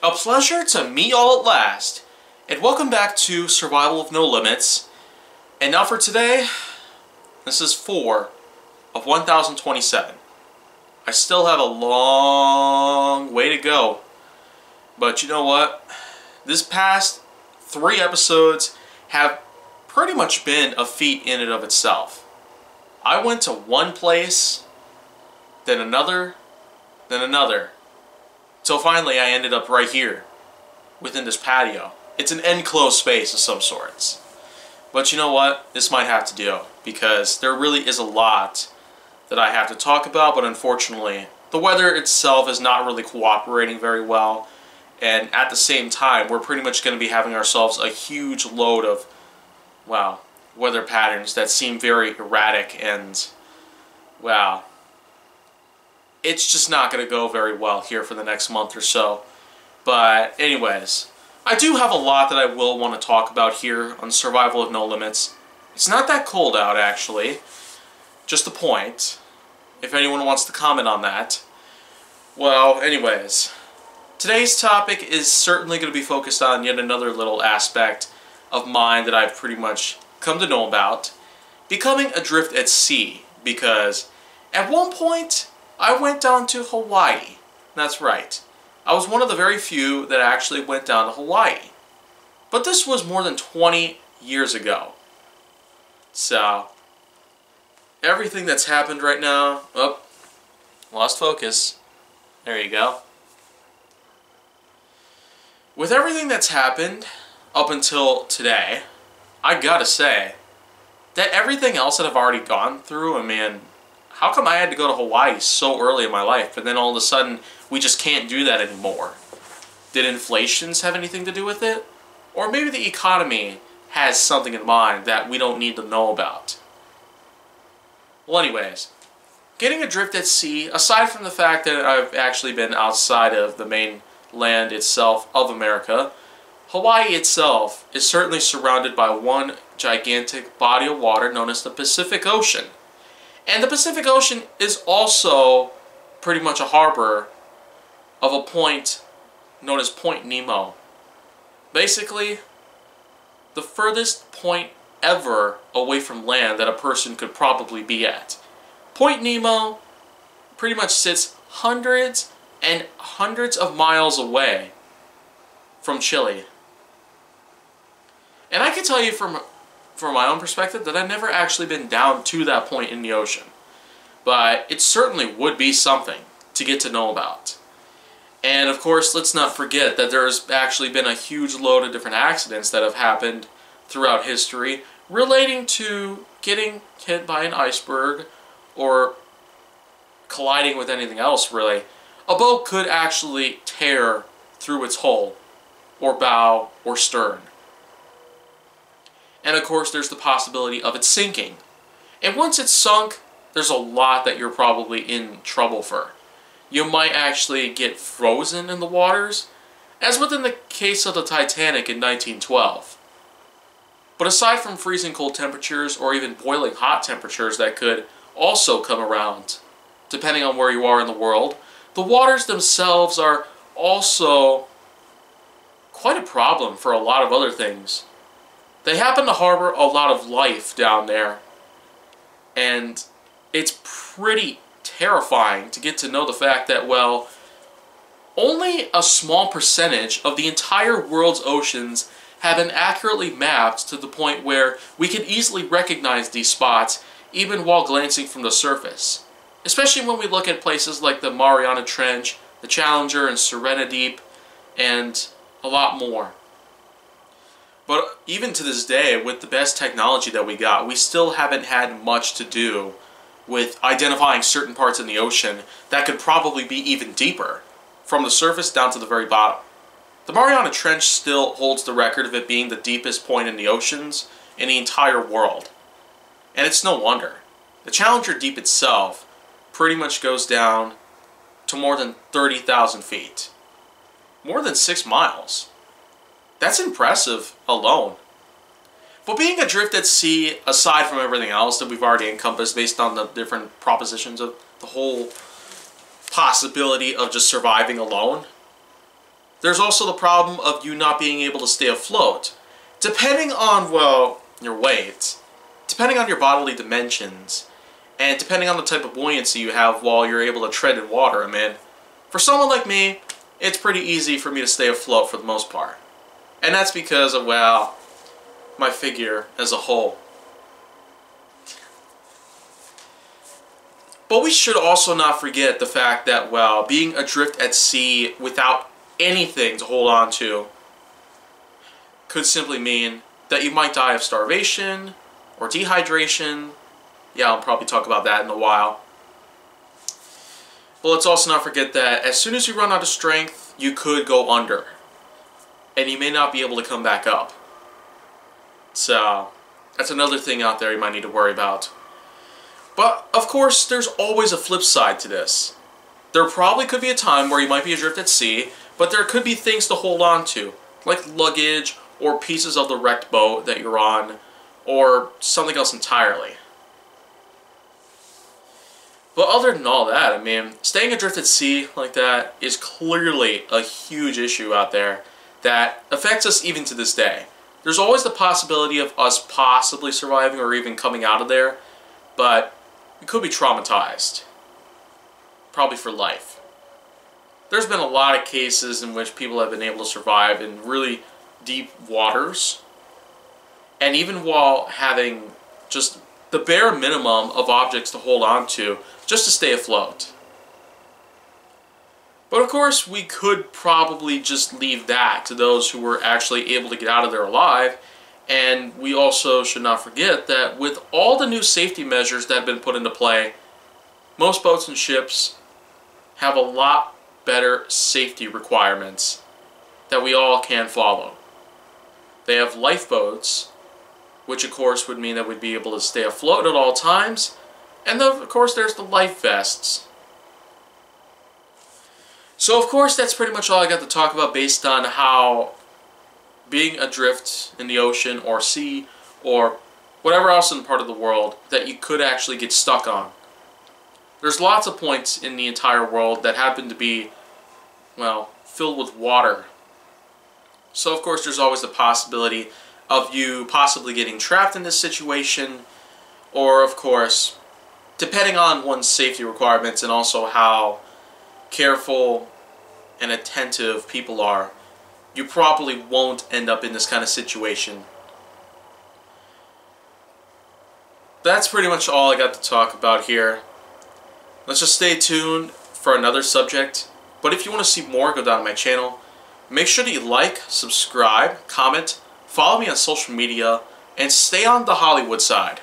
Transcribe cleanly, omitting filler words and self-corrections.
A pleasure to meet y'all at last, and welcome back to Survival of No Limits. And now for today, this is 4 of 1027. I still have a long way to go, but you know what? This past 3 episodes have pretty much been a feat in and of itself. I went to one place, then another, till finally I ended up right here, within this patio. It's an enclosed space of some sorts. But you know what? This might have to do, because there really is a lot that I have to talk about, but unfortunately, the weather itself is not really cooperating very well, and at the same time, we're pretty much going to be having ourselves a huge load of, well, weather patterns that seem very erratic, and, well, it's just not going to go very well here for the next month or so. But anyways, I do have a lot that I will want to talk about here on Survival of No Limits. It's not that cold out, actually. Just a point, if anyone wants to comment on that. Well, anyways, today's topic is certainly going to be focused on yet another little aspect of mine that I've pretty much come to know about. Becoming adrift at sea, because at one point, I went down to Hawaii. That's right. I was one of the very few that actually went down to Hawaii. But this was more than 20 years ago. So, everything that's happened right now... Oh, lost focus. There you go. With everything that's happened up until today, I gotta say that everything else that I've already gone through, I mean, how come I had to go to Hawaii so early in my life, and then all of a sudden we just can't do that anymore? Did inflations have anything to do with it? Or maybe the economy has something in mind that we don't need to know about. Well, anyways, getting adrift at sea, aside from the fact that I've actually been outside of the main land itself of America, Hawaii itself is certainly surrounded by one gigantic body of water known as the Pacific Ocean. And the Pacific Ocean is also pretty much a harbor of a point known as Point Nemo. Basically, the furthest point ever away from land that a person could probably be at. Point Nemo pretty much sits hundreds and hundreds of miles away from Chile. And I can tell you from my own perspective that I've never actually been down to that point in the ocean. But it certainly would be something to get to know about. And of course, let's not forget that there's actually been a huge load of different accidents that have happened throughout history relating to getting hit by an iceberg or colliding with anything else, really. A boat could actually tear through its hull, or bow, or stern. And of course, there's the possibility of it sinking. And once it's sunk, there's a lot that you're probably in trouble for. You might actually get frozen in the waters, as within the case of the Titanic in 1912. But aside from freezing cold temperatures or even boiling hot temperatures that could also come around, depending on where you are in the world, the waters themselves are also quite a problem for a lot of other things. They happen to harbor a lot of life down there, and it's pretty terrifying to get to know the fact that, well, only a small percentage of the entire world's oceans have been accurately mapped to the point where we can easily recognize these spots even while glancing from the surface. Especially when we look at places like the Mariana Trench, the Challenger and Serena Deep, and a lot more. But even to this day, with the best technology that we got, we still haven't had much to do with identifying certain parts in the ocean that could probably be even deeper, from the surface down to the very bottom. The Mariana Trench still holds the record of it being the deepest point in the oceans in the entire world. And it's no wonder. The Challenger Deep itself pretty much goes down to more than 30,000 feet. More than 6 miles. That's impressive alone. But being adrift at sea, aside from everything else that we've already encompassed based on the different propositions of the whole possibility of just surviving alone, There's also the problem of you not being able to stay afloat. Depending on, well, your weight, depending on your bodily dimensions, and depending on the type of buoyancy you have while you're able to tread in water, I mean, for someone like me, it's pretty easy for me to stay afloat for the most part. And that's because of, well, my figure as a whole. But we should also not forget the fact that, well, being adrift at sea without anything to hold on to could simply mean that you might die of starvation or dehydration. Yeah, I'll probably talk about that in a while. But let's also not forget that as soon as you run out of strength, you could go under. And you may not be able to come back up. So, that's another thing out there you might need to worry about. But, of course, there's always a flip side to this. There probably could be a time where you might be adrift at sea, but there could be things to hold on to, like luggage or pieces of the wrecked boat that you're on, or something else entirely. But other than all that, I mean, staying adrift at sea like that is clearly a huge issue out there that affects us even to this day. There's always the possibility of us possibly surviving or even coming out of there, but we could be traumatized. Probably for life. There's been a lot of cases in which people have been able to survive in really deep waters, and even while having just the bare minimum of objects to hold on to just to stay afloat. But of course, we could probably just leave that to those who were actually able to get out of there alive. And we also should not forget that with all the new safety measures that have been put into play, most boats and ships have a lot better safety requirements that we all can follow. They have lifeboats, which of course would mean that we'd be able to stay afloat at all times. And then, of course, there's the life vests. So, of course, that's pretty much all I got to talk about based on how being adrift in the ocean or sea or whatever else in part of the world that you could actually get stuck on. There's lots of points in the entire world that happen to be, well, filled with water. So, of course, there's always the possibility of you possibly getting trapped in this situation, or, of course, depending on one's safety requirements and also how careful and attentive people are, you probably won't end up in this kind of situation. That's pretty much all I got to talk about here. Let's just stay tuned for another subject. But if you want to see more, go down to my channel. Make sure that you like, subscribe, comment, follow me on social media, and stay on the Hollywood side.